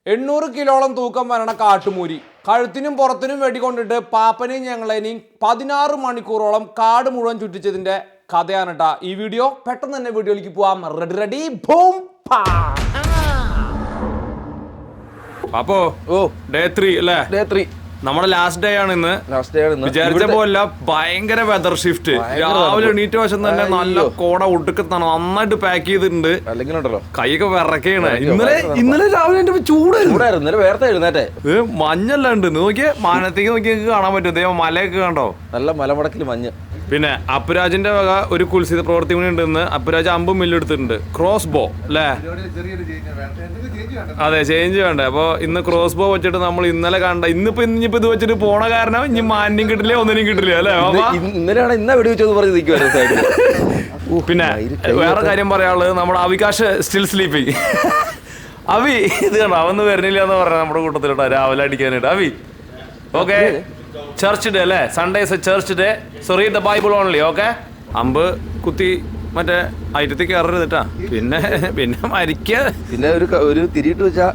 800 കിലോളം തൂക്കം വരണ കാട്ടുമൂരി കഴുത്തിനും പുറത്തിനും വെടികൊണ്ടിട്ട് പാപ്പനെയും ഞങ്ങളെയും 16 മണിക്കൂറോളം കാട് മുഴുവൻ ചുറ്റിച്ചതിന്റെ കഥയാണ് കേട്ടാ ഈ വീഡിയോ. പെട്ടെന്ന് തന്നെ വീഡിയോയിലേക്ക് പോവാം. റെഡി ബൂം പാ. അപ്പോ ഡേ 3 അല്ലേ? ഡേ 3 നമ്മുടെ ലാസ്റ്റ് ഡേ ആണ് ഇന്ന്. വിചാരിച്ച പോലെ ഭയങ്കര വെതർ ഷിഫ്റ്റ്. രാവിലെ എണീറ്റ വശം തന്നെ നല്ല കോട ഒടുക്കത്താണ്, നന്നായിട്ട് പാക്ക് ചെയ്തിട്ടുണ്ട്. കൈയൊക്കെ വിറക്കാണ്. ഇന്നലെ രാവിലെ ചൂടായിരുന്നു. മഞ്ഞെല്ലാം ഉണ്ട്. നോക്കിയേ, മാനത്തേക്ക് നോക്കി കാണാൻ പറ്റും. ദൈവം മലയൊക്കെ കണ്ടോ, നല്ല മലമുടക്കിൽ മഞ്ഞ്. പിന്നെ അപ്പുരാജിന്റെ വക ഒരു കുൽസിത പ്രവൃത്തി കൂടി ഉണ്ടെന്ന്. അപ്പുരാജ് 50 മില്ല് എടുത്തിട്ടുണ്ട്. ക്രോസ് ബോ അല്ലേ? അതെ, ചേഞ്ച് വേണ്ടേ. അപ്പൊ ഇന്ന് ക്രോസ് ബോ വെച്ചിട്ട് നമ്മൾ ഇന്നലെ കണ്ട ഇന്നിപ്പോ ഇത് വെച്ചിട്ട് പോണ കാരണം ഇനി മാന്യം കിട്ടില്ല, ഒന്നിനും കിട്ടില്ല അല്ലേ? പിന്നെ വേറെ കാര്യം പറയാനുള്ളത്, നമ്മുടെ അവികാശ് സ്റ്റിൽ സ്ലീപ്പിംഗ്. അവി ഇത് കണ്ടോ, അവന്ന് വരുന്നില്ല എന്ന് പറഞ്ഞ നമ്മുടെ കൂട്ടത്തിലോട്ടാ രാവിലെ അടിക്കാനായിട്ട്. അവി ഓക്കെ, ചർച്ച് ഡേ അല്ലേ? Sunday is A church day, so read the Bible only. Okay, അമ്പ് കുത്തി മറ്റേ ഐറ്റത്തിൽ കയറരുതിട്ടാ. പിന്നെ മരിക്ക, പിന്നെ ഒരു തിരിയിട്ട് വെച്ചാ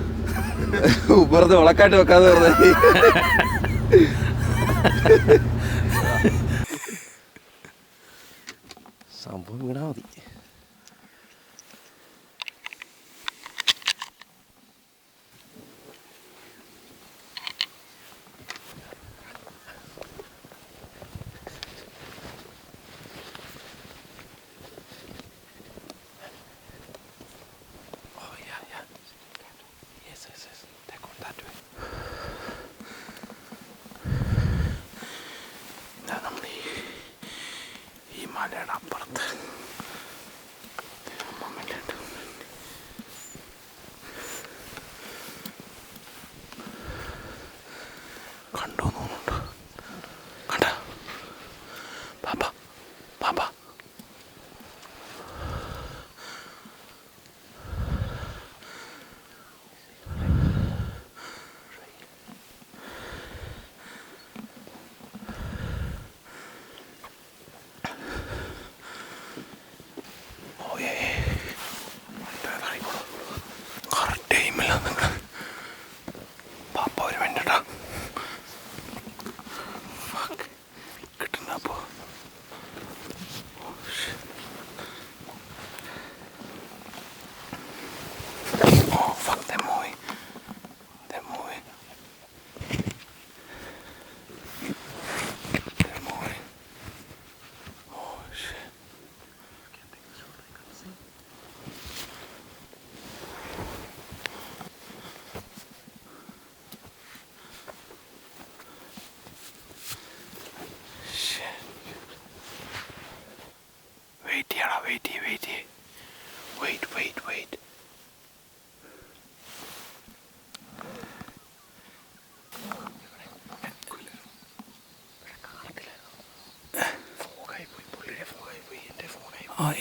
ഉപ്പുറത്ത് വിളക്കാട്ട് വെക്കാതെ സംഭവം വീണാ മതി. മലയുടെ അപ്പുറത്ത് കണ്ടോ തോന്നുന്നുണ്ടോ? കണ്ട പാപ്പ പാപ്പ പാപ്പ ഒരു മിനിറ്റാ കിട്ടുന്നപ്പോ. Oh fuck, they're moving. They're moving. They're moving. Oh shit. Wait.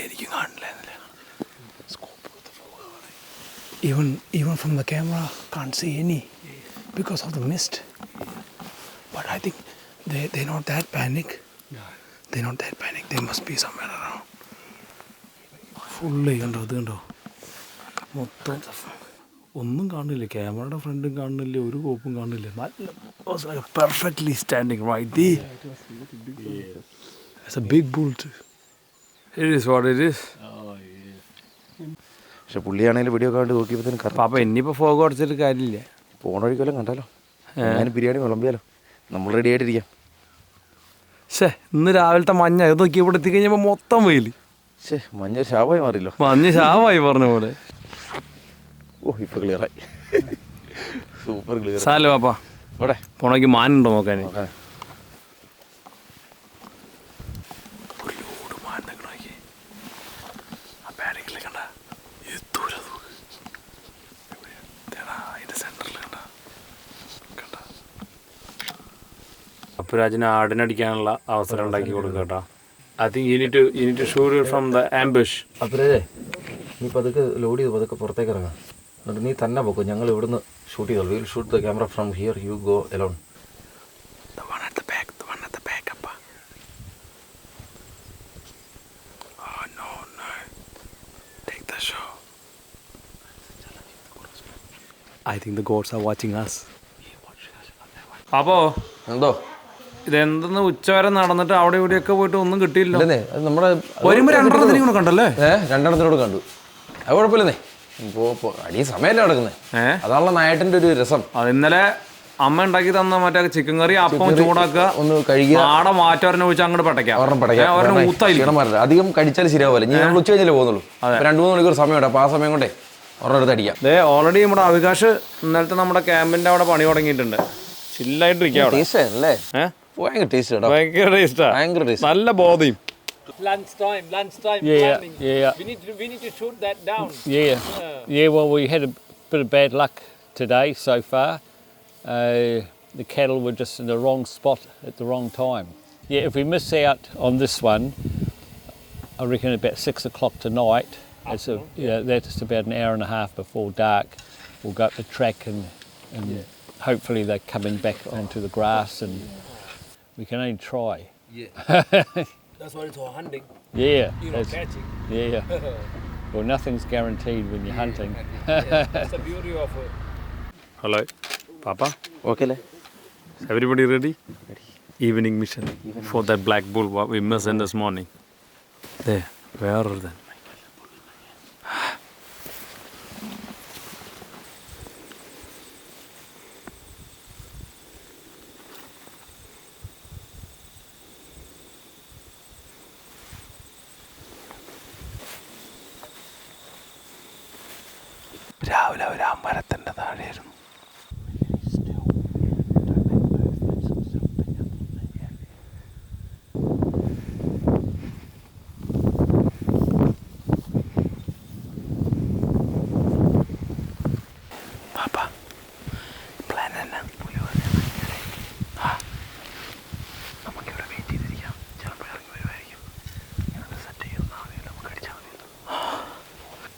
എനിക്ക് കാണില്ല. Even from the camera can't see any because of the mist. But I think they're not that panic. They're not that panic. They must be somewhere around. Full കണ്ടോ, അത് കണ്ടോ, മൊത്തം ഒന്നും കാണില്ല. ക്യാമറയുടെ ഫ്രണ്ടും കാണില്ല, ഒരു കോപ്പും കാണില്ല. നല്ല perfectly standing right there. It's a big bull too. It is what it is. പക്ഷെ പുള്ളിയാണെങ്കിൽ വീഡിയോ കണ്ട് നോക്കിയപ്പോ പാപ്പ ഇനിയിപ്പോൾ ഫോഗ് അടിച്ചിട്ട് കാര്യമില്ല. പോണ വഴിക്കെല്ലാം കണ്ടാലോ, ഞാൻ ബിരിയാണി വിളമ്പിയാലോ. നമ്മൾ റെഡി ആയിട്ടിരിക്കാം. പക്ഷേ ഇന്ന് രാവിലത്തെ മഞ്ഞ ഇത് നോക്കി ഇവിടെ എത്തിക്കഴിഞ്ഞപ്പോൾ മൊത്തം വെയിൽ. മഞ്ഞ ശാപമായി മാറിയല്ലോ. മഞ്ഞ ശാപമായി പറഞ്ഞ പോലെ. ഇപ്പൊ ക്ലിയറായി, സൂപ്പർ ക്ലിയർ. സാലോ പാപ്പ ഇവിടെ പോണെങ്കിൽ മാനുണ്ടോ നോക്കാൻ. അപ്പുരാജിന് ആടിനടിക്കാനുള്ള അവസരം ഉണ്ടാക്കി കൊടുക്കുക കേട്ടോ. I think you need to shoot it from the ambush. അപ്പുരാജേ, നീ പതുക്കെ ലോഡ് ചെയ്ത് പതുക്കെ പുറത്തേക്ക് ഇറങ്ങാം. എന്നിട്ട് നീ തന്നെ പോക്കും, ഞങ്ങൾ ഇവിടുന്ന് ഷൂട്ട് ചെയ്തോളൂ. Will shoot the camera from here, you go alone. The one at the back, appa. Oh no. Take the show. I think the gods are watching us. അപ്പോൾ എന്തോ ഇതെന്തെന്ന് ഉച്ചവരെ നടന്നിട്ട് അവിടെ ഇവിടെയൊക്കെ പോയിട്ട് ഒന്നും കിട്ടിയില്ല. ഇല്ലെന്നേ അത് നമ്മുടെ വരുമ്പോൾ രണ്ടെണ്ണത്തിനും കൂടെ കണ്ടല്ലേ? രണ്ടെണ്ണത്തിനോട് കണ്ടു. അത് കുഴപ്പമില്ലെന്നേ. ഇപ്പോൾ അടി സമയമല്ലേ നടക്കുന്നത്. അതാണല്ലോ നായട്ടിൻ്റെ ഒരു രസം. അത് ഇന്നലെ അമ്മ ഉണ്ടാക്കി തന്ന മറ്റേ ചിക്കൻ കറി അപ്പം ചൂടാക്കുക, ഒന്ന് കഴുകിയ ആടെ മാറ്റവരനെ വെച്ച് അങ്ങോട്ട് പടയ്ക്കാം. അധികം കഴിച്ചാൽ ശരിയാവില്ല. ഞങ്ങൾ ഉച്ച കഴിഞ്ഞല്ലേ പോകുന്നുള്ളൂ. 2-3 മണിക്കൂർ സമയമുണ്ട്. അപ്പോൾ ആ സമയം കൊണ്ടേ ഒരെണ്ണം എടുത്ത് അടിക്കാം. അതെ, ഓൾറെഡി നമ്മുടെ അവികാശ് ഇന്നലത്തെ നമ്മുടെ ക്യാമ്പിന്റെ അവിടെ പണി തുടങ്ങിയിട്ടുണ്ട്. ചില്ലായിട്ടിരിക്കാം. ഭയങ്കര ടേസ്റ്റ് കേട്ടോ. ഭയങ്കര ടേസ്റ്റാ, നല്ല ബോധയും. Lunchtime. Yeah. We need to shoot that down. Yeah. Well, we had a bit of bad luck today so far. The cattle were just in the wrong spot at the wrong time. Yeah, if we miss out on this one, I reckon about 6 o'clock tonight. That's about an hour and a half before dark. We'll go up the track and hopefully they're coming back onto the grass, and we can only try. That's why it's all hunting. Yeah. You're not catching. Yeah. Well, nothing's guaranteed when you're hunting. That's the beauty of it. Hello, Papa. Okay. Everybody ready? Evening mission for that black bull what we missed in this morning. There, where are they? രാവിലെ ഒരു അമ്പലത്തിൻ്റെ താഴെയായിരുന്നു.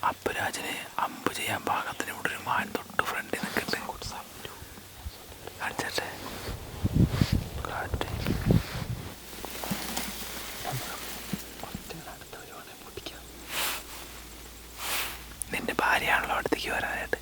അപ്പുരാജനെ അമ്പ് ചെയ്യാൻ പാകത്തിന് ഇവിടെ ഒരു മാൻ തൊട്ട് ഫ്രണ്ടിൽ നിൽക്കുന്നുണ്ട്. കാണിച്ചേ നിന്റെ ഭാര്യയാണല്ലോ അടുത്തേക്ക് വരാനായിട്ട്.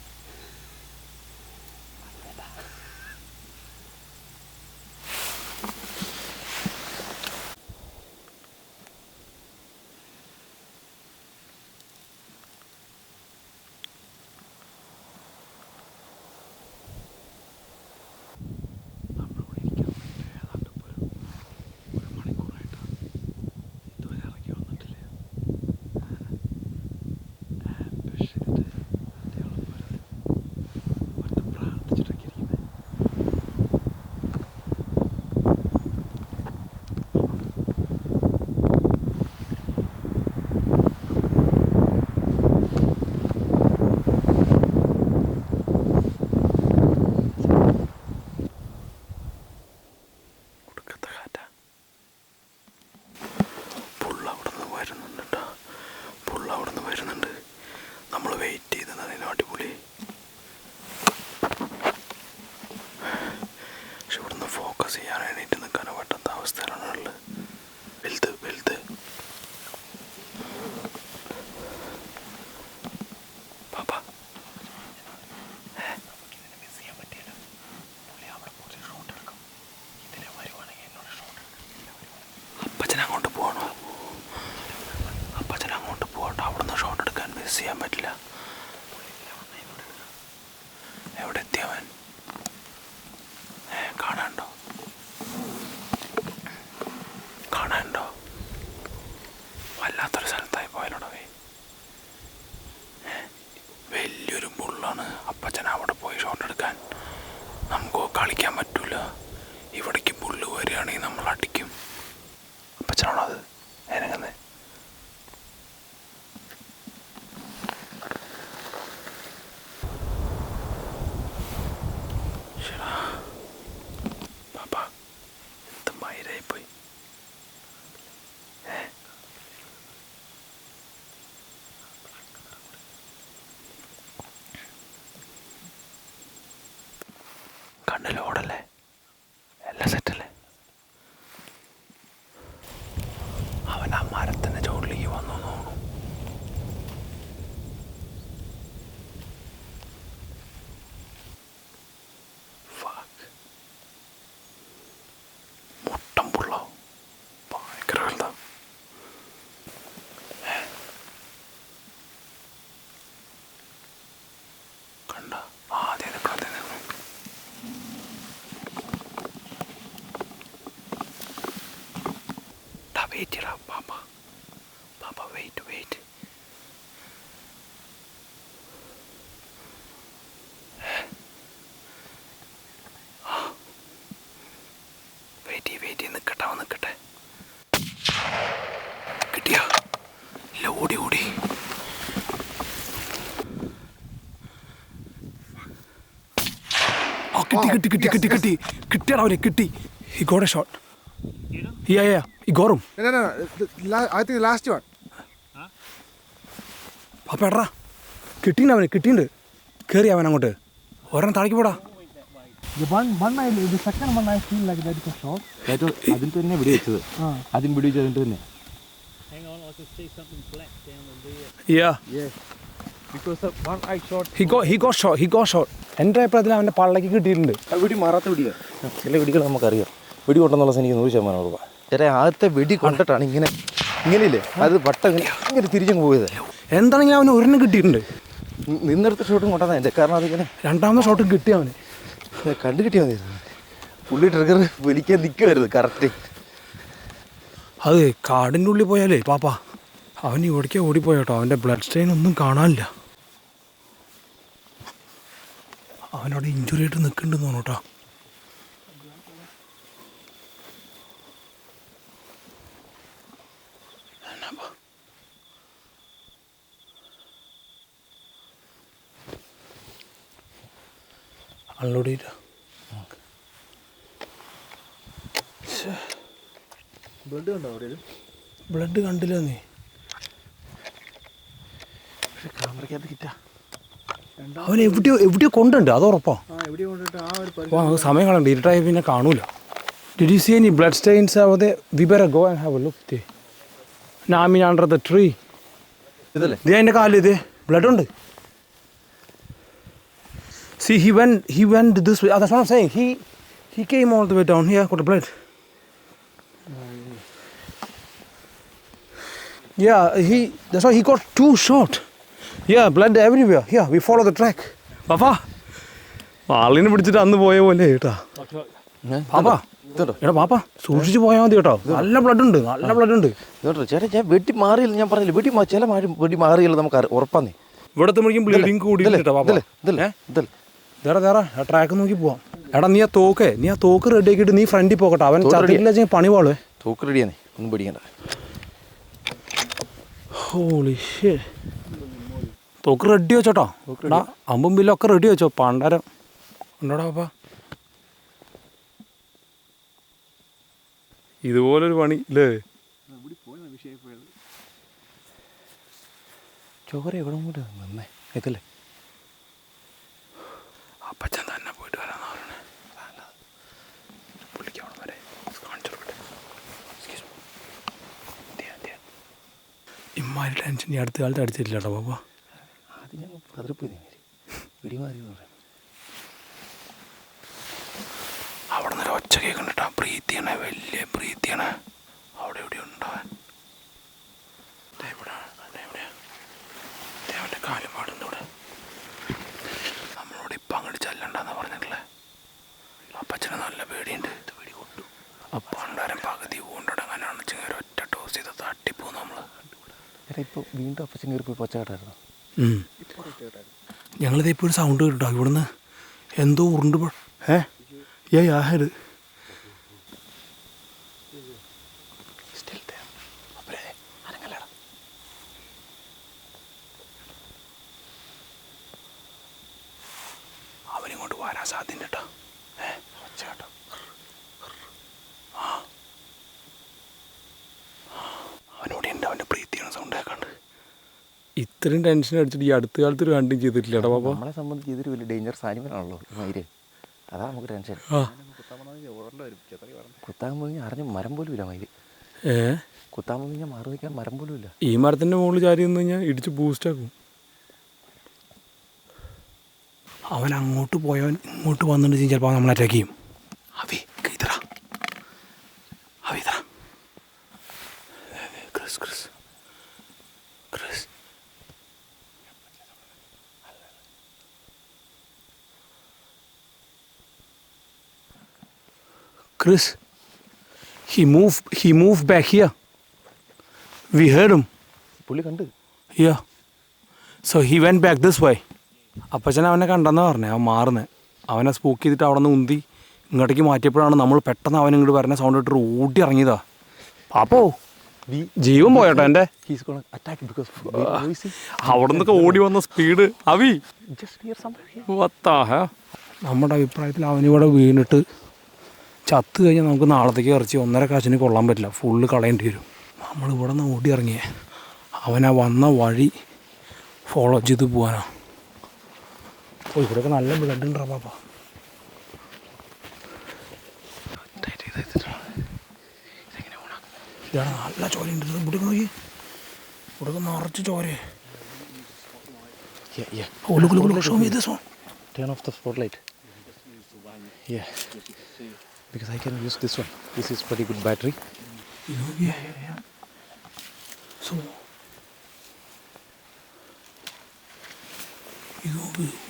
ഫോക്കസ് ചെയ്യാൻ എണീറ്റ് നിൽക്കാനോ പറ്റാത്ത അവസ്ഥയിലാണ് ഉള്ളത്. വലുത് പാപ്പ മിസ് ചെയ്യാൻ പറ്റില്ല. പുള്ളി അവിടെ കുറച്ച് ഷോട്ട് എടുക്കും. ഇതിലെ വരുവാണെങ്കിൽ എന്നോട് ഷോട്ട് എടുക്കും. അപ്പച്ചൻ അങ്ങോട്ട് പോകണോ? അപ്പച്ചൻ അങ്ങോട്ട് പോകട്ടോ. അവിടുന്ന് ഷോട്ട് എടുക്കാൻ മിസ് ചെയ്യാൻ പറ്റില്ല. എവിടെ എത്തിയവൻ? കാണാനുണ്ടോ? വല്ലാത്തൊരു സ്ഥലത്തായി പോയാലോടവേ. വലിയൊരു ബുള്ളാണ്. അപ്പച്ചൻ അവിടെ പോയി ഷോട്ട് എടുക്കാൻ നമുക്ക് കളിക്കാൻ പറ്റൂല. ഇവിടേക്ക് ബുള്ള് വരികയാണെങ്കിൽ നമ്മൾ അടിക്കും. അപ്പച്ചനാണോ അത് ഇറങ്ങുന്നത്? കണ്ണിലോടല്ലേ? എല്ലാം സെറ്റല്ലേ? അവൻ ആ മരത്തിൻ്റെ ചോട്ടിലേക്ക് വന്നു തോന്നുന്നു. വെയിറ്റ് ചെയ്യടാ പാപ്പ. പാപ്പ വെയിറ്റ്. വെയിറ്റ് നിൽക്കട്ടെ. കിട്ടിയ ഓടി. കിട്ടി. കിട്ടിയടാ അവനെ, കിട്ടി. He got a shot. Yeah. He got him. No. I think the last one. പാപ്പ എടാ കിട്ടിയിട്ടുണ്ട്. കയറി അവൻ അങ്ങോട്ട്. ഒരെണ്ണം താഴേക്ക് പോടാ. The second one I feel like that is a shot. അതിൽ തന്നെ വെടി വെച്ചത്. ആദ്യം വെടി വെച്ചത് അതിൻ്റെ തന്നെ. Hang on, I can see something black down there. Yeah. Because the one I shot. He got shot. എൻ്റെ അഭിപ്രായത്തിൽ അവൻ്റെ പള്ളക്ക് കിട്ടിയിട്ടുണ്ട്. ആ വെടി മാറാത്ത വെടിയാണ്. ചില വെടികൾ നമുക്കറിയാം. വെടി കൊണ്ടെന്നുള്ള എനിക്ക് 100% ഉറപ്പാ. ചേട്ടാ ആദ്യത്തെ വെടി കൊണ്ടിട്ടാണ് ഇങ്ങനെയില്ലേ അത് വട്ടം ഇങ്ങനെ തിരിച്ചങ്ങ് പോയത്. എന്താണെങ്കിലും അവന് ഒരെണ്ണം കിട്ടിയിട്ടുണ്ട്. നിന്നെടുത്ത ഷോട്ടും കൊണ്ടാണ് എൻ്റെ കാരണം അതിങ്ങനെ രണ്ടാമത്തെ ഷോട്ട് കിട്ടി അവന്. കണ്ടു കിട്ടിയാൽ മതി. പുള്ളി ട്രിഗർ വലിക്കാൻ നിൽക്കുമായിരുന്നു കറക്റ്റ്. അത് കാടിൻ്റെ ഉള്ളിൽ പോയാലേ പാപ്പ അവൻ ഇവിടേക്ക് ഓടിപ്പോയോട്ടോ. അവൻ്റെ ബ്ലഡ് സ്റ്റെയിൻ ഒന്നും കാണാനില്ല. അവനവിടെ ഇഞ്ചുറി ആയിട്ട് നിൽക്കുന്നുണ്ടെന്ന് തോന്നുന്നു കേട്ടോ. അൺലോഡ് ചെയ്ത ബ്ലഡ് കണ്ടില്ല നീ. ക്യാമറയ്ക്കകത്ത് കിട്ടാ അവൻ എവിടെയോ കൊണ്ടുണ്ട്, അത് ഉറപ്പാ. അത് സമയം കളണ്ട്, ഇരുട്ടായി പിന്നെ കാണൂല. Did you see any blood stains over there? We better go and have a look there. No, I mean under the tree. ഇതല്ലേ ദേ എൻ്റെ കാലിൽ ഇതേ ബ്ലഡ് ഉണ്ട്. See, he went this way. That's what I'm saying. He came all the way down here, got the blood. Yeah, that's why he got too short. Yeah, blood everywhere. Here, we follow the track. Papa, ആളിനെ പിടിച്ചിട്ട് അന്ന് പോയ പോലെ കേട്ടാ. പാപ്പാ എടാ പാപ്പാ സൂക്ഷിച്ച് പോയാൽ മതി കേട്ടോ. നല്ല ബ്ലഡ് ഉണ്ട്. കേട്ടോ ചേട്ടാ ഞാൻ വെട്ടി മാറിയില്ല. ഞാൻ പറഞ്ഞില്ല ചില വെടി മാറിയില്ല നമുക്ക് ഉറപ്പാന്നേ. ഇവിടെ എത്തുമ്പോഴേക്കും ബ്ലീഡിങ് കൂടിയിട്ടാ പാപ്പാ. ട്രാക്ക് നോക്കി പോവാം. എടാ നീ ആ തോക്ക് റെഡി ആക്കിയിട്ട് നീ ഫ്രണ്ടിൽ പോകട്ടെ. അവൻ ചത്തില്ല പണി പോളേ. തോക്ക് റെഡിയാന്നേ, ഒന്നും പേടിക്കണ്ട. ഹോളി ഷേ, തോക്ക് റെഡി വെച്ചോട്ടോ. എടാ അമ്പും ബില്ലൊക്കെ റെഡി വെച്ചോ. പണ്ടാരം ഉണ്ടോടാ പാപ്പാ. ഇതുപോലൊരു പണി ഇല്ലേ. ചോര എവിടെ കൂടെ നന്നേ ഇതല്ലേ. അപ്പച്ചൻ തന്നെ പോയിട്ട് വരാന്ന് പറഞ്ഞേ. പുള്ളിക്ക് അവിടെ വരെ ഇമ്മാരി ടെൻഷൻ ഈ അടുത്ത കാലത്ത് അടിച്ചിട്ടില്ല കേട്ടോ പാപ്പ. അത് ഞാൻ പതിർപ്പോയി വെടിമാറി പറയാം. അവിടെ നിന്ന് ഒച്ച കേൾക്കണ്ടിട്ടാ. പ്രീത്തിയാണ്, വലിയ പ്രീത്തിയാണ്. അവിടെ എവിടെ ഉണ്ടാവാൻ അവൻ്റെ കാലും പാടുന്നു ഇവിടെ. നമ്മളോട് ഇപ്പം അങ്ങോട്ട് ചെല്ലണ്ടെന്ന് പറഞ്ഞിട്ടില്ലേ. അപ്പച്ചന് നല്ല പേടിയുണ്ട്. ഇത് പേടി കൊണ്ടു. അപ്പം ഉണ്ടാരും പകുതി കൊണ്ടിടങ്ങാനാണ് വെച്ചാൽ ഒറ്റ ടോസ് ചെയ്ത് തട്ടിപ്പോ നമ്മൾ. ഇപ്പോൾ വീണ്ടും അപ്പച്ചൻ കയറി പോയി പച്ച കേട്ടായിരുന്നു. ഞങ്ങളിത് ഇപ്പോൾ ഒരു സൗണ്ട് കേട്ടോ. ഇവിടുന്ന് എന്തോ ഉരുണ്ട് ആഹര് അവനിങ്ങോട്ട് വരാൻ സാധ്യത കേട്ടോ. കേട്ടോ അവനോട് ഉണ്ട്. അവൻ്റെ പ്രീതിയാണ് സൗണ്ട് കേൾക്കാണ്ട്. ഇത്രയും ടെൻഷൻ അടിച്ചിട്ട് ഈ അടുത്ത കാലത്ത് ഒരു കണ്ടും ചെയ്തിട്ടില്ല കേട്ടോ പാപ്പ. നമ്മളെ സംബന്ധിച്ച് ഇതൊരു വലിയ ഡേഞ്ചറസ് ആനിമലാണല്ലോ മയില്. അതാ നമുക്ക് ടെൻഷൻ. കുത്താൻ പോയി അറിഞ്ഞ മരം പോലും ഇല്ല മയില്. കുത്താൻ പോയി കഴിഞ്ഞാൽ മാറി നിൽക്കാൻ മരം പോലും ഇല്ല. ഈ മരത്തിൻ്റെ മുകളിൽ ചാരി നിന്ന് കഴിഞ്ഞാൽ ഇടിച്ച് ബൂസ്റ്റാക്കും. അവൻ അങ്ങോട്ട് പോയവൻ ഇങ്ങോട്ട് വന്നിട്ട് ചിലപ്പോൾ നമ്മൾ അറ്റാക്ക് ചെയ്യും. Chris, he moved back here. We heard him. പുള്ളി കണ്ട്. Yeah. So he went back this way. അപ്പച്ചൻ അവനെ കണ്ടെന്നാ പറഞ്ഞേ, അവൻ മാറുന്നത്. അവനെ സ്പൂക്ക് ചെയ്തിട്ട് അവിടെ നിന്ന് ഉന്തി ഇങ്ങോട്ടേക്ക് മാറ്റിയപ്പോഴാണ് നമ്മൾ പെട്ടെന്ന് അവൻ ഇങ്ങോട്ട് വരുന്ന സൗണ്ട് ഇട്ട് ഓടി ഇറങ്ങിയതാ. പാപ്പോ ജീവൻ പോയോട്ടോ എൻ്റെ. He's gonna attack because അവിടെ നിന്നൊക്കെ ഓടി വന്ന സ്പീഡ്. അവി just here somewhere here. വത്താ. നമ്മുടെ അഭിപ്രായത്തിൽ അവനിവിടെ വീണിട്ട് ചത്ത് കഴിഞ്ഞാൽ നമുക്ക് നാളത്തേക്ക് ഇറച്ചി 1.5 കാശിന് കൊള്ളാൻ പറ്റില്ല, ഫുള്ള് കളയേണ്ടി വരും. നമ്മൾ ഇവിടെ നിന്ന് ഓടി ഇറങ്ങിയേ, അവനാ വന്ന വഴി ഫോളോ ചെയ്ത് പോകാനാ. ഓ ഇവിടെയൊക്കെ നല്ല ബ്ലഡ് ഉണ്ടാ പാപ്പ. ഇതാണ് നല്ല ചോരയുണ്ട്. ഇവിടെ നോക്കി, ഇവിടെ നിറച്ച് ചോരേ. Yeah. Oh, look, show me this one. Turn off the spotlight. Yeah. Because I can use this one. This is pretty good battery. Yeah. So,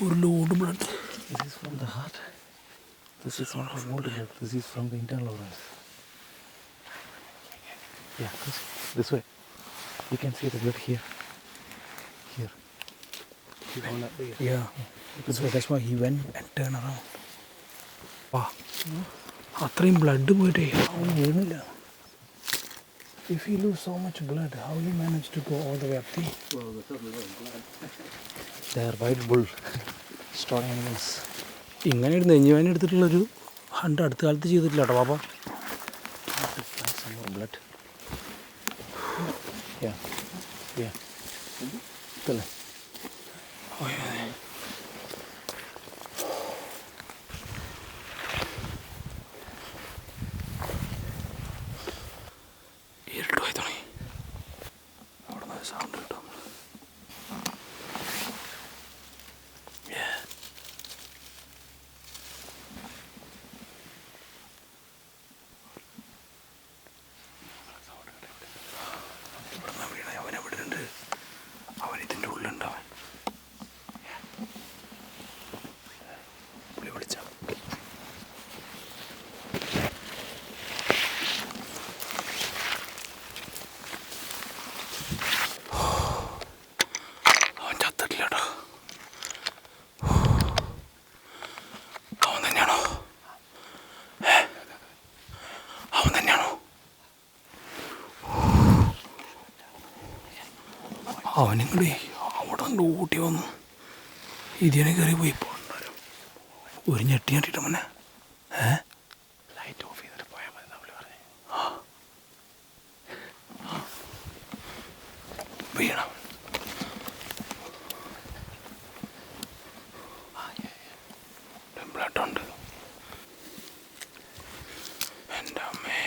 ഒരു load blood. This is from the heart. This is not from old blood. This is from the internal organs. Yeah, this way. You can see the blood here. Here. Yeah. That's why he went and turned around. വാ, അത്രയും blood പോയിട്ടേ അവൻ വീണില്ല. If he lose so much blood, how he managed to go all the way up there? They are wild bull. Strong animals. ഇങ്ങനെ ഒരു നെഞ്ഞുവേന എടുത്തിട്ടുള്ളൊരു hunt അടുത്ത കാലത്ത് ചെയ്തിട്ടില്ല കേട്ടോ പാപ്പ. Some more blood. Yeah. Tell him. ഇരുട്ടുപോയി തുടങ്ങി. അവിടെ നിന്ന് സൗണ്ട് കിട്ടും. അവൻ എവിടെ ഉണ്ട്? അവൻ ഇതിൻ്റെ ഉള്ളിലുണ്ട്. അവൻ പുള്ളി വിളിച്ച അവൻ ചത്തിട്ടില്ല കേട്ടോ. അവൻ തന്നെയാണോ? അവൻ തന്നെയാണോ? അവനിങ്ങടെ അവിടെ നിന്ന് ഊട്ടി വന്നു ഇതിനെ കയറി പോയി. ഇപ്പോൾ ഒരു ഞെട്ടിട്ട് മോനെ ലൈറ്റ് ഓഫ് ചെയ്തിട്ട് പോയാൽ മതി നമ്മൾ പറഞ്ഞു. വീണം. ബ്ലഡ് ഉണ്ട്. എൻ്റെ അമ്മേ.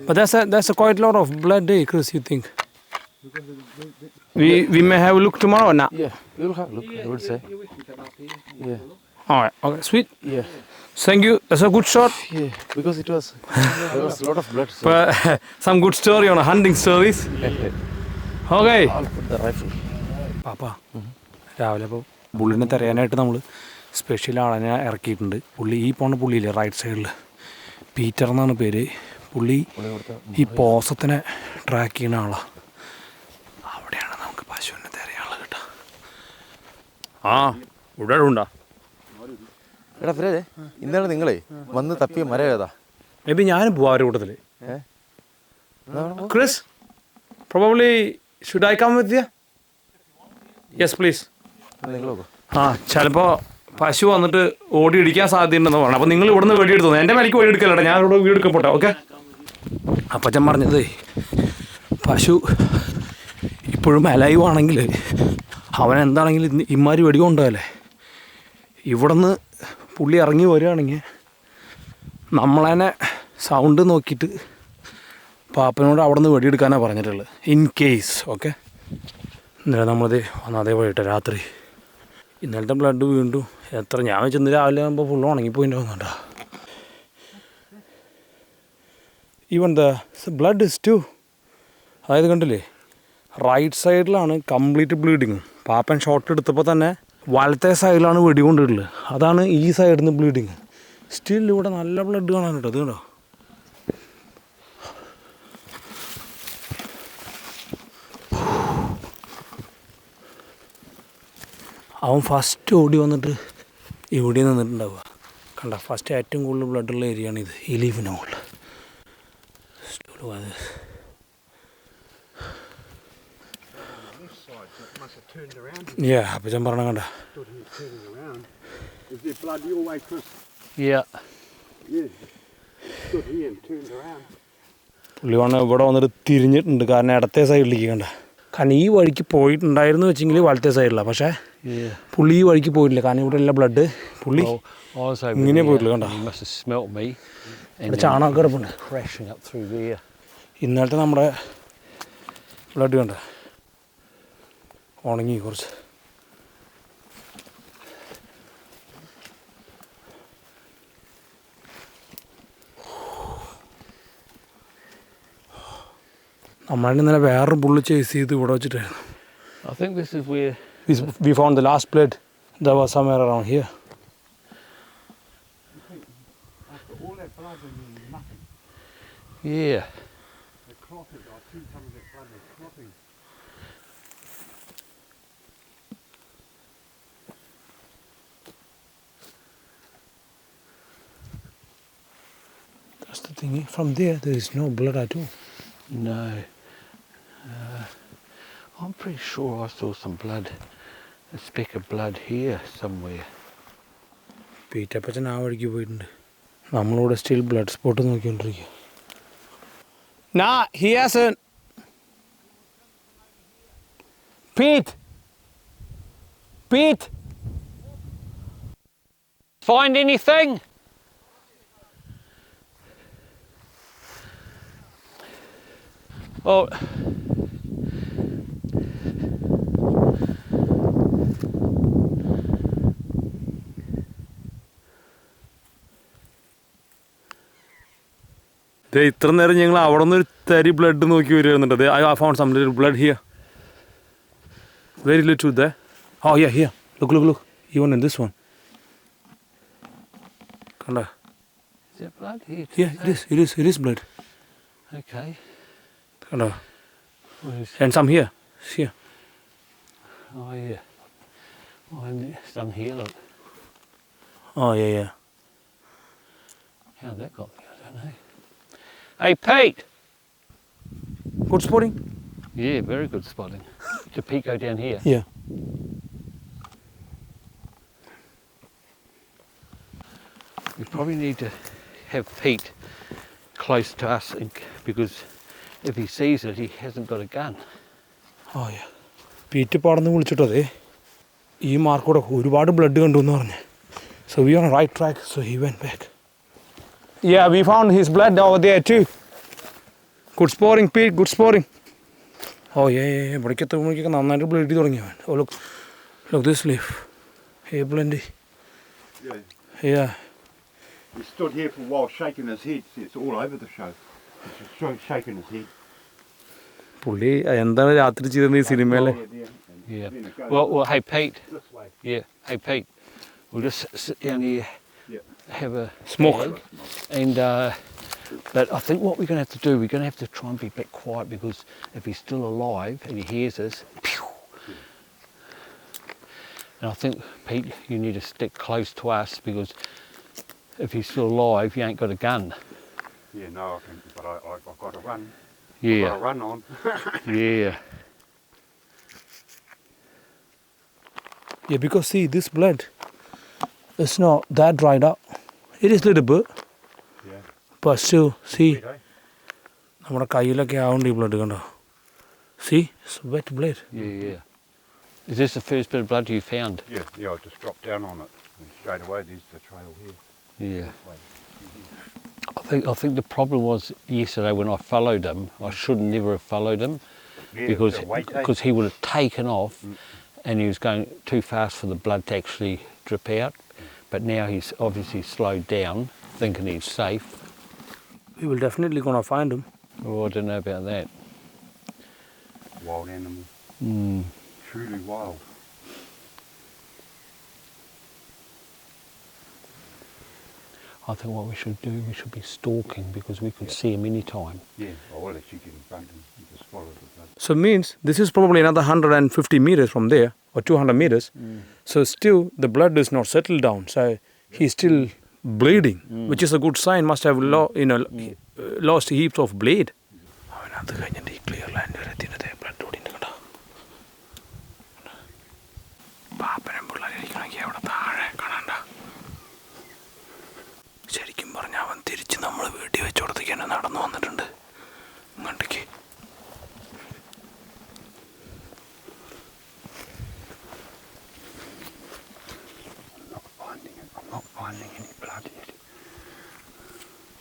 But that's a quite lot of blood, Chris, you think? We may have a look tomorrow or not? Yeah, we will have a look, I would say. Yeah. All right, okay, sweet. Yeah. Thank you. That's a good shot. Yeah, because there was a lot of blood. So But some good story on hunting stories. Okay. I'll put the rifle. പാപ്പ രാവിലെ അപ്പോൾ പുള്ളിനെ തിരയാനായിട്ട് നമ്മൾ special ആളെ ഇറക്കിയിട്ടുണ്ട്. പുള്ളി ഈ പോണ പുള്ളിയില്ലേ റൈറ്റ് സൈഡിൽ, പീറ്റർ എന്നാണ് പേര്. പുള്ളി ഈ പോസത്തിനെ ട്രാക്ക് ചെയ്യുന്ന ആളാണ്. അവിടെയാണ് നമുക്ക് പശുവിനെ തിരയാനുള്ളത് കേട്ടോ. ആ ഇവിടെ ഉണ്ടോ? എടാ ഫിറേ, ഇന്നലെ നിങ്ങളെ വന്ന് തപ്പിയ മരം ഏതാ? മേ ബി ഞാനും പോവാം അവരുടെ കൂട്ടത്തിൽ. Chris, probably should I come with you? Yes please. നിങ്ങൾ നോക്കൂ. ആ ചിലപ്പോൾ പശു വന്നിട്ട് ഓടി ഇടിക്കാൻ സാധ്യതയുണ്ടെന്ന് പറഞ്ഞു. അപ്പോൾ നിങ്ങൾ ഇവിടുന്ന് വെടിയെടുത്തു. എൻ്റെ മേലേക്ക് വെടിയെടുക്കല്ലേട്ടാ, ഞാൻ ഇവിടെ വീടെടുക്കപ്പെട്ടെ. ഓക്കെ. അപ്പച്ചൻ പറഞ്ഞത് പശു ഇപ്പോഴും അലൈവ് ആണെങ്കിൽ അവൻ എന്താണെങ്കിലും ഇമാരി വെടി കൊണ്ടുപോയല്ലേ. ഇവിടുന്ന് പുള്ളി ഇറങ്ങി വരികയാണെങ്കിൽ നമ്മളതിനെ സൗണ്ട് നോക്കിയിട്ട് പാപ്പനോട് അവിടെ നിന്ന് വെടിയെടുക്കാനാണ് പറഞ്ഞിട്ടുള്ളത്, ഇൻ കേസ്. ഓക്കെ. ഇന്നലെ നമ്മളത് വന്ന് അതേ വഴിയിട്ട് രാത്രി ഇന്നലത്തെ ബ്ലഡ് വീണ്ടും എത്ര ഞാൻ വെച്ച് ഇന്ന് രാവിലെ ആകുമ്പോൾ ഫുള്ള് ഉണങ്ങിപ്പോയിണ്ടാവുന്നുണ്ടോ. Even the blood is too, അതായത് കണ്ടില്ലേ റൈറ്റ് സൈഡിലാണ് കംപ്ലീറ്റ് ബ്ലീഡിങ്, പാപ്പൻ ഷോട്ട് എടുത്തപ്പോൾ തന്നെ വലത്തെ സൈഡിലാണ് വെടികൊണ്ടിട്ടുള്ളത്. അതാണ് ഈ സൈഡിൽ നിന്ന് ബ്ലീഡിങ്. സ്റ്റിൽ ഇവിടെ നല്ല ബ്ലഡ് കാണാൻ കേട്ടോ. അത് കണ്ടോ. അവൻ ഫസ്റ്റ് ഓടി വന്നിട്ട് ഇവിടെ നിന്നിട്ടുണ്ടാവുക. കണ്ട, ഫസ്റ്റ് ഏറ്റവും കൂടുതൽ ബ്ലഡുള്ള ഏരിയയാണിത്, ഈ ലീഫിൻ്റെ മുകളിൽ. അപ്പം ഞാൻ പറഞ്ഞ കണ്ട. Is there blood your way, Chris? Yeah. Yeah. Stood here and turned around. പുള്ളി വന്ന് ഇവിടെ വന്നിട്ട് തിരിഞ്ഞിട്ടുണ്ട്. കാരണം ഇടത്തെ സൈഡിലേക്ക് കണ്ട. കാരണം ഈ വഴിക്ക് പോയിട്ടുണ്ടായിരുന്നു വെച്ചെങ്കിൽ വലത്തെ സൈഡിലാണ്. പക്ഷേ പുള്ളി ഈ വഴിക്ക് പോയിട്ടില്ല. കാരണം ഇവിടെ എല്ലാം ബ്ലഡ് പുള്ളി ഇങ്ങനെ പോയിട്ടില്ല. കണ്ട, He must have smelt me. ഇവിടെ ചാണകം കിടപ്പുണ്ട്. Crashing up through there. ഇന്നലത്തെ നമ്മുടെ ബ്ലഡ് കണ്ട ഉണങ്ങി കുറച്ച്. നമ്മളെ ഇന്നലെ വേറൊരു ബുള്ള് ചേസ് ചെയ്ത് ഇവിടെ വെച്ചിട്ടായിരുന്നു. I think this is where. We found the last blood that was somewhere around here. After all that blood and nothing. Yeah. The clotting, I see some of that blood was clotting. That's the thing. From there is no blood at all. No. I'm pretty sure I saw some blood, a speck of blood here somewhere. പീറ്റപ്പച്ചൻ ആ വഴിക്ക് പോയിട്ടുണ്ട്. നമ്മളിവിടെ still blood spot നോക്കിക്കൊണ്ടിരിക്കുക. He hasn't. Pete! Find anything? Oh. ഇത്ര നേരം ഞങ്ങൾ അവിടെ നിന്ന് ഒരു തരി ബ്ലഡ് നോക്കി വരുന്നുണ്ട്. I found some little blood here. Very little there. Oh yeah, here. Look. Even in this one. കണ്ട. Is there blood here? Yeah, it is blood. Okay. കണ്ട. Where's... And some here. Here. Oh yeah. Oh, and some here, look. Oh yeah. How that got there, I don't know. Hey, Pete! Good spotting? Yeah, very good spotting. Did Pete go down here? Yeah. We probably need to have Pete close to us because if he sees it, he hasn't got a gun. Oh yeah. Pete പാടന്ന് വിളിച്ചിട്ടോ അതെ ഈ മാർക്കൂടെ ഒരുപാട് blood കണ്ടു എന്ന് പറഞ്ഞു. So we are on the right track, so he went back. Yeah, we found his blood over there too. Good spotting, Pete. Good spotting. Oh yeah. ഇവിടേക്ക് എത്തുമ്പോഴേക്കൊക്കെ നന്നായിട്ട് ബ്ലഡ് ചെയ്ത് തുടങ്ങി അവൻ. Oh look this leaf. Here plenty. Yeah. He stood here for a while shaking his head. See, it's all over the show. He's just shaking his head. പുള്ളി എന്താണ് രാത്രി ചെയ്തത് ഈ സിനിമയിലെ? Yeah. Well, hey Pete. Yeah. Hey Pete. We'll just sit down here. Have a Smoke. And but I think what we're going to have to do, we're going to have to try and be a bit quiet because if he's still alive and he hears us, pew, and I think Pete, you need to stick close to us because if he's still alive, you ain't got a gun. Yeah, no, I can, but I've got to run. Yeah. Got to run on. Yeah. Yeah, because see this blood, it's not that dried up. It is little bit. Yeah. But still, see, Sweet, eh? നമ്മുടെ കയ്യിലൊക്കെ ആവുന്നുണ്ട് ഈ blood കണ്ടോ. See, it's wet blood. Yeah. Is this the first bit of blood you found? Yeah, I just dropped down on it. And straight away, there's the trail here. Yeah. I think the problem was yesterday when I followed him. I should never have followed him Yeah, because the weight, eh? because he would have taken off, and he was going too fast for the blood to actually drip out. But now he's obviously slowed down, thinking he's safe. We will definitely gonna find him. Oh, I don't know about that. Wild animal. Mm. Truly wild. I think what we should do, we should be stalking because we could see him any time. Yeah, I'll let you get in front and you just follow the blood. So means this is probably another 150 meters from there, or 200 meters. So still the blood is not settled down. So he's still bleeding, which is a good sign. Must have lost heaps of blood. അവനത് കഴിഞ്ഞിട്ട് ഈ clear land വരെ എത്തിയിട്ട് blood ഓടിയിട്ട് കേട്ടോ. പാപ്പനും പിള്ളേരിക്കണമെങ്കിൽ അവിടെ താഴെ കാണണ്ട. ശരിക്കും പറഞ്ഞാൽ അവൻ തിരിച്ച് നമ്മൾ വീട്ടിൽ വെച്ച് കൊടുത്തേക്ക് തന്നെ നടന്നു വന്നിട്ടുണ്ട് ഇങ്ങോട്ടേക്ക്. I'm not finding any blood yet.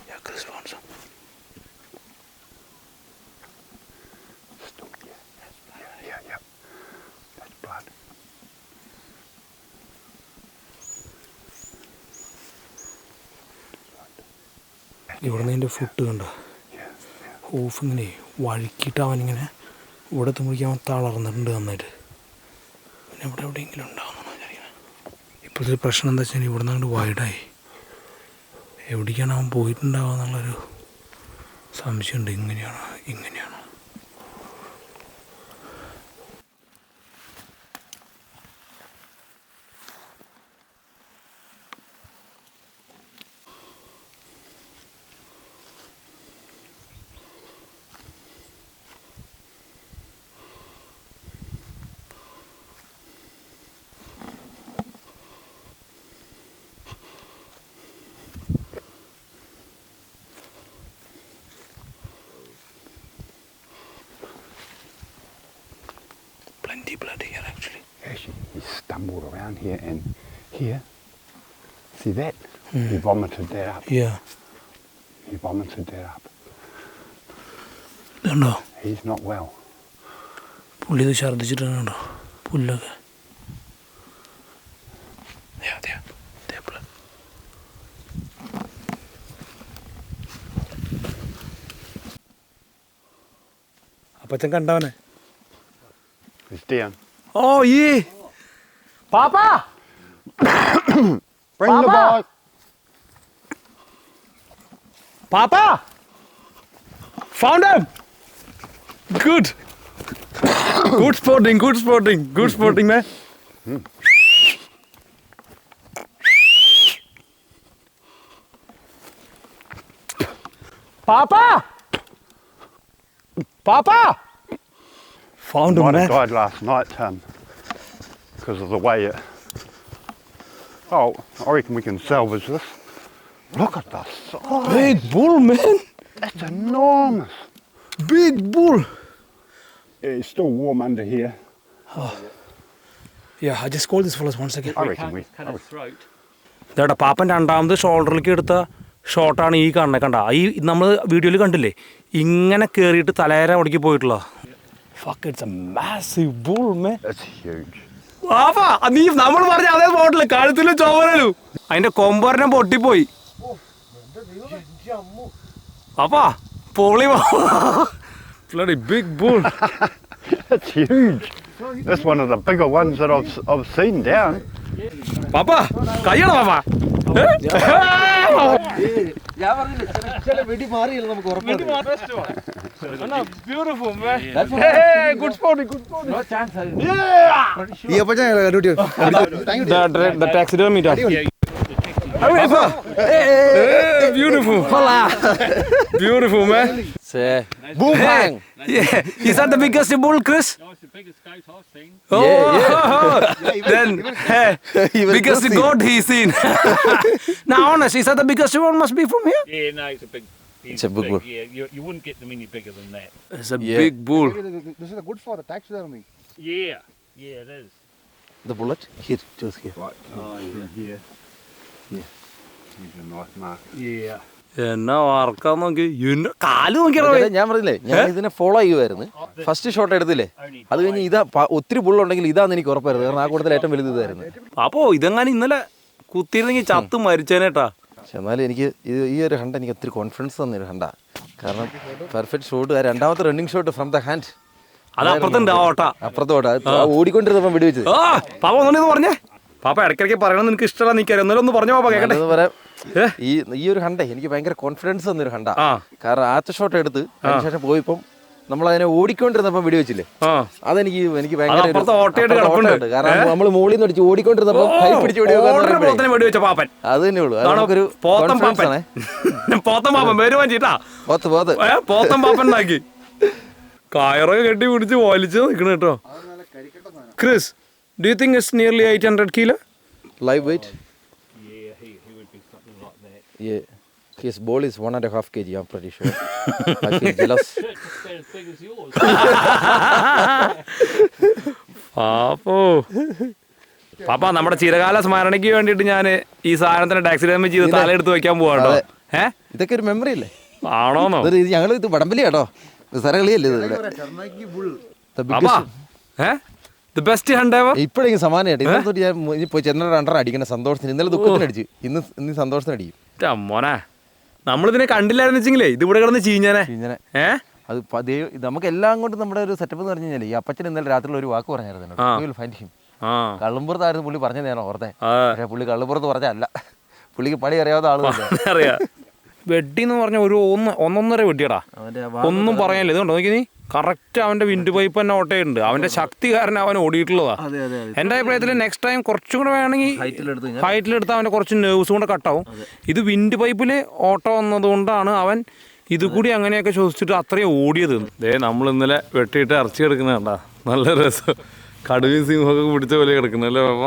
Yeah, Chris found some. Still, yeah. That's blood. ഇവിടെ നിന്ന് എൻ്റെ ഫുഡ് കണ്ടോ, ഓഫ് ഇങ്ങനെ വഴുക്കിയിട്ട് അവനിങ്ങനെ ഇവിടെ എത്തുമ്പോഴേക്കും അവൻ തളർന്നിട്ടുണ്ട് നന്നായിട്ട്. പിന്നെ ഇവിടെ എവിടെയെങ്കിലും ഉണ്ടാവുമെന്നാണ് വിചാരിക്കുന്നത്. ഇപ്പോഴത്തെ പ്രശ്നം എന്താ വെച്ചാൽ ഇവിടെ നിന്ന് അങ്ങോട്ട് വൈഡായി. എവിടേക്കാണ് അവൻ പോയിട്ടുണ്ടാവുക എന്നുള്ളൊരു സംശയമുണ്ട്. ഇങ്ങനെയാണോ plenty blood here actually. Actually, he stumbled around here and here. See that? He vomited that up. Yeah. He vomited that up. ഇതുണ്ടോ He's not well. പുള്ളി ഇത് ഛർദ്ദിച്ചിട്ടുണ്ടോ പുല്ലൊക്കെ. blood. Appachan കണ്ടവനെ. He's down. Oh yeah. Papa! Bring the boy. Papa! Found him! Good. Good sporting man. Papa! Found him, Might have man. died last night because of the way it... Oh, I reckon we can salvage this. Look at the size. Big bull, man. That's enormous. Big bull. Yeah, it's still warm under here. Yeah, I just called this fellas 1 second. I reckon we... Cut his throat. ഇതേട്ടാ പാപ്പൻ രണ്ടാമത് ഷോൾഡറിലേക്ക് എടുത്ത ഷോട്ടാണ് ഈ കാണുന്നത്. കണ്ട ഈ നമ്മൾ വീഡിയോയിൽ കണ്ടില്ലേ, ഇങ്ങനെ കയറിയിട്ട് തലയേര ഉടക്കി പോയിട്ടുള്ള. Fuck, it's a massive bull, man. It's huge. പാപ്പാ നീ നമ്മൾ പറഞ്ഞ അതേ സ്പോട്ടില് കഴുത്തിലും ചോവരലും അതിന്റെ കൊമ്പൊരെണ്ണം പൊട്ടിപ്പോയി. പാപ്പാ പൊളി. Bloody big bull. It's huge. That's one of the bigger ones that I've seen down. പാപ്പാ കയ്യണ പാപ്പാ. ഞാൻ പറഞ്ഞില്ലേ ചില വെടി മാറിയില്ല നമുക്ക് ഉറപ്പാണ്. Beautiful, man. Good sporting. ഈ അപ്പച്ചൻ The taxidermy dog. Beautiful. Beautiful, man. boom bang. Yeah. Is that the biggest bull, Chris? No, it's the biggest goat I've seen. Oh, then biggest goat he's seen. Now, honest, is that the biggest one? Must be from here. Yeah, no, it's a big. It's a big bull. Yeah, you wouldn't get them any bigger than that. It's a big bull. This is good for the taxidermy. Yeah, it is. The bullet here, just here. Right, here. Yeah. Here's a nice mark. Yeah. എന്നാ വാർക്കാൻ നോക്കി കാല് നോക്കിയാ ഞാൻ പറഞ്ഞില്ലേ ഞാൻ ഇതിനെ follow ചെയ്യുമായിരുന്നു. First shot എടുത്തില്ലേ, അത് കഴിഞ്ഞ് ഇതാ ഒത്തിരി ബുള്ളുണ്ടെങ്കിൽ ഇതാന്ന് എനിക്ക് ഉറപ്പായിരുന്നു. കാരണം ആ കൂട്ടത്തിൽ ഏറ്റവും വലുത് ഇതായിരുന്നു. അപ്പോ ഇതെങ്ങനെ ഇന്നലെ കുത്തിയിരുന്നെങ്കിൽ ചത്ത് മരിച്ചേനേട്ടാ. പക്ഷെ എന്നാലും എനിക്ക് ഈ ഒരു ഹണ്ട് എനിക്ക് ഒത്തിരി കോൺഫിഡൻസ് തന്നൊരു ഹണ്ടാ. കാരണം പെർഫെക്റ്റ് ഷോട്ട്, രണ്ടാമത്തെ running shot from the hand. അത് അപ്പുറത്തുണ്ട് ആ ഓട്ട. അപ്പുറത്തെ ഓട്ട ഓടിക്കൊണ്ടിരുന്നപ്പം വെടിവെച്ചത്. പാപ്പ ഒന്നു പറഞ്ഞേ. പാപ്പ ഇടയ്ക്കിടയ്ക്ക് പറയണമെന്ന് എനിക്ക് ഇഷ്ടമല്ല. നീ എന്നാലും ഒന്ന് പറഞ്ഞോ പാപ്പ കേട്ടെ. പറയാം ഈ ഒരു ഹണ്ടേ എനിക്ക് ഭയങ്കര കോൺഫിഡൻസ് തന്നൊരു ഹണ്ടാ. ആ. കാരണം ആദ്യത്തെ ഷോട്ട് എടുത്ത് അതിനുശേഷം പോയപ്പം നമ്മളതിനെ ഓടിക്കൊണ്ടിരുന്നപ്പോ വെടിവെച്ചില്ലേ, അതെനിക്ക് ഭയങ്കര കാരണം നമ്മൾ മുകളിൽ നിന്ന് അടിച്ച് ഓടിക്കൊണ്ടിരുന്നപ്പോ കൈ പിടിച്ച് വെടിവെച്ച പാപ്പൻ അത് തന്നെ ഉള്ളൂ. നമുക്കൊരു കോൺഫിഡൻസ് ആണേ. പോത്തം പാപ്പൻ ഉണ്ടാക്കി കയറൊക്കെ കെട്ടി പിടിച്ച് വലിച്ച് നിൽക്കണ കേട്ടോ. Chris, do you think it's nearly 800 kilo? Live weight? He would be something like that. Yeah. His ball is 1.5 kg, I'm pretty sure. I feel jealous. As big as yours. പാപ്പ നമ്മുടെ ചിരകാല സ്മരണയ്ക്ക് വേണ്ടിട്ട് ഞാൻ ഈ സാധനത്തിന് ടാക്സിഡാമി ചെയ്ത് തലയെടുത്ത് വെക്കാൻ പോവാട്ടോ. ഇതൊക്കെ ഒരു മെമ്മറി അല്ലേ? ആണോന്നോ? ഞങ്ങൾ ഇത് വടംവലി കേട്ടോ, കളിയല്ലേ The best hunt ever? ഇപ്പോഴെങ്കിലും സമാനമായിട്ട് ഇന്നലെ തൊട്ട് ഞാൻ ഇനി പോയി ചെന്നൈ രണ്ടെണ്ണം അടിക്കുന്ന സന്തോഷത്തിന്. ഇന്നലെ ദുഃഖത്തിന് അടിച്ചു, ഇന്ന് സന്തോഷത്തിന് അടിക്കും. മോനെ നമ്മളിതിനെ കണ്ടില്ലായിരുന്നു വെച്ചെങ്കിലേ ഇത് ഇവിടെ കിടന്ന് ചീഞ്ഞാനെ. അത് നമുക്ക് എല്ലാം കൊണ്ടും നമ്മുടെ ഒരു സെറ്റപ്പ് എന്ന് പറഞ്ഞു കഴിഞ്ഞാൽ ഈ അപ്പച്ചൻ ഇന്നലെ രാത്രിയിൽ ഒരു വാക്ക് പറഞ്ഞായിരുന്നു, കള്ളുംപുറത്തായിരുന്നു പുള്ളി പറഞ്ഞത്, ഞാൻ ഓർത്തെ. പക്ഷേ പുള്ളി കള്ളുപുറത്ത് പറഞ്ഞല്ല, പുള്ളിക്ക് പണി അറിയാവുന്ന ആളുകൾ അറിയാം. വെട്ടി എന്ന് പറഞ്ഞ ഒരു ഒന്നൊന്നര വെട്ടിയടാ, ഒന്നും പറയാനില്ല. ഇതുണ്ടോ നോക്കി നീ, കറക്റ്റ് അവന്റെ വിൻഡ് പൈപ്പ് തന്നെ ഓട്ടയുണ്ട്. അവന്റെ ശക്തി കാരണം അവൻ ഓടിയിട്ടുള്ളതാ. എന്റെ അഭിപ്രായത്തിൽ നെക്സ്റ്റ് ടൈം കുറച്ചും കൂടെ വേണമെങ്കിൽ ഹൈറ്റിലെടുത്ത് അവന്റെ കുറച്ച് നെർവ്സ് കൂടെ കട്ടാവും. ഇത് വിൻഡ് പൈപ്പിൽ ഓട്ടം വന്നതുകൊണ്ടാണ് അവൻ ഇത് കൂടി അങ്ങനെയൊക്കെ ശ്വസിച്ചിട്ട് അത്രയും ഓടിയത്. നമ്മൾ ഇന്നലെ വെട്ടിയിട്ട് ഇറച്ചി എടുക്കുന്ന കണ്ടാ, നല്ല രസം. കടുവയും സിംഹമൊക്കെ പിടിച്ച പോലെ കിടക്കുന്നല്ലേ പാപ്പ?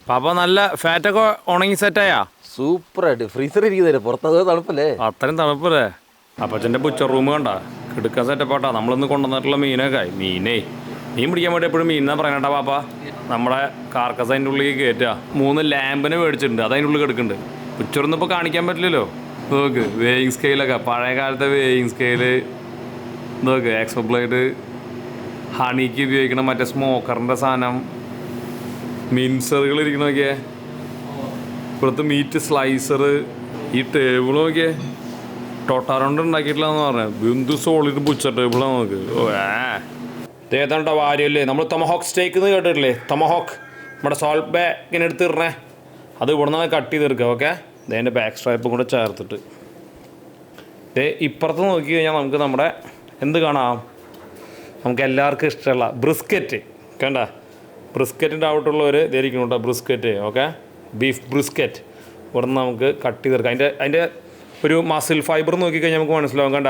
പാപ്പ നല്ല ഫാറ്റൊക്കെ ഉണങ്ങി സെറ്റായാ? സൂപ്പറായിട്ട് ഫ്രീസർ ഇരിക്കുന്നല്ലേ, പുറത്തത് തണുപ്പല്ലേ? അത്രയും തണുപ്പല്ലേ. അപ്പച്ചൻ്റെ ബുച്ചർ റൂം കണ്ട കിടക്കാൻ സെറ്റപ്പാട്ടാ. നമ്മളിന്ന് കൊണ്ടുവന്നിട്ടുള്ള മീനൊക്കെ മീൻ പിടിക്കാൻ വേണ്ടി എപ്പോഴും മീൻ എന്നാ പറയണട്ടാ പാപ്പ. നമ്മുടെ കാർക്കസ് അതിൻ്റെ ഉള്ളിൽ കയറ്റുക. 3 ലാമ്പിനെ മേടിച്ചിട്ടുണ്ട്, അത് അതിൻ്റെ ഉള്ളിൽ കിടക്കുന്നുണ്ട്. ബുച്ചറൊന്നും ഇപ്പോൾ കാണിക്കാൻ പറ്റില്ലല്ലോ. നോക്ക് വേയിങ് സ്കെയിലൊക്കെ, പഴയ കാലത്തെ വേയിങ് സ്കെയില് നോക്ക്, എക്സോ ബ്ലേഡ്, ഹണിക്ക് ഉപയോഗിക്കണം, മറ്റേ സ്മോക്കറിൻ്റെ സാധനം, മിൻസറുകൾ ഇരിക്കണ നോക്കിയേ, ഇപ്പോഴത്തെ മീറ്റ് സ്ലൈസർ, ഈ ടേബിൾ നോക്കിയേ ടൊട്ടാറോണ്ട് ഉണ്ടാക്കിയിട്ടില്ലെന്ന് പറഞ്ഞത്. ബിന്ദു സോളിഡ് ബുച്ചർ ടേബിളാണ് നമുക്ക്. ഏതാണ്ടോ വാര്യല്ലേ, നമ്മൾ ടൊമഹോക്ക് സ്റ്റേക്ക് എന്ന് കേട്ടിട്ടില്ലേ? ടൊമഹോക്ക് നമ്മുടെ സോൾട്ട് ബേ ഇങ്ങനെ എടുത്തിടണേ, അത് ഇവിടെ നിന്ന് കട്ട് ചെയ്തെടുക്കുക. ഓക്കെ, ഇതിൻ്റെ ബാക്ക് സ്ട്രൈപ്പും കൂടെ ചേർത്തിട്ട് ഇപ്പുറത്ത് നോക്കി കഴിഞ്ഞാൽ നമുക്ക് നമ്മുടെ എന്ത് കാണാം, നമുക്ക് എല്ലാവർക്കും ഇഷ്ടമുള്ള ബ്രിസ്ക്കറ്റ് കണ്ട. ബ്രിസ്ക്കറ്റിൻ്റെ ഔട്ടുള്ളവർ ഇതായിരിക്കും കേട്ടോ ബ്രിസ്ക്കറ്റ്. ഓക്കെ, ബീഫ് ബ്രിസ്ക്കറ്റ് ഇവിടെ നിന്ന് നമുക്ക് കട്ട് ചെയ്തെടുക്കാം. അതിൻ്റെ ഒരു മസിൽ ഫൈബർ നോക്കിക്കഴിഞ്ഞാൽ നമുക്ക് മനസ്സിലാവും കണ്ട.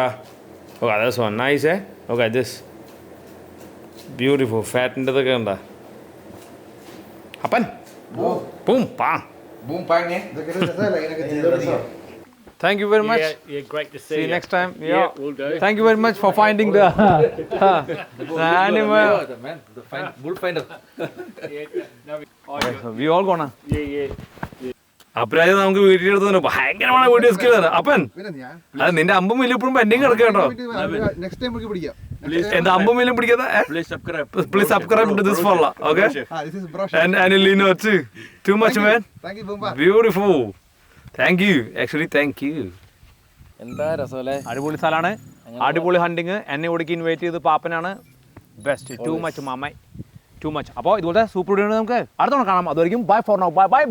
ഓക്കെ, അത് so nice. Okay, this beautiful ഫാറ്റിൻ്റെതൊക്കെ കണ്ട. അപ്പൻ ബൂം പാ. Thank you very much. Yeah, great to see you you. next time. Yeah, we'll do. Thank you very much for finding the animal. Bull finder. We all gonna. Yeah. അപ്പരാജ് നമുക്ക് വീട്ടിലെടുത്ത് ഭയങ്കരமான video സ്കില്ലാണ് അപ്പൻ. അത് നിന്റെ അമ്പും മില്ലും ഇപ്പോഴും pending കിടക്കുക കേട്ടോ. എന്താ അമ്പും മില്ലും പിടിക്കാതെ? Please subscribe to this follow. Okay. And Lino too. Too much man. Thank you, Boomba. Beautiful. Thank you. Actually, thank you. എന്താ രസമല്ലേ? അടിപൊളി സ്ഥലമാണ്, അടിപൊളി ഹണ്ടിങ്. എന്നെ ഇവിടേക്ക് ഇൻവൈറ്റ് ചെയ്ത് പാപ്പനാണ് ബെസ്റ്റ്. ടു മച്ച് മാമായി, ടു മച്ച്. അപ്പോൾ ഇതുപോലത്തെ സൂപ്പർ വീഡിയോ നമുക്ക് അടുത്തോണം കാണാം. അതുവരെയും bye for now. Bye by.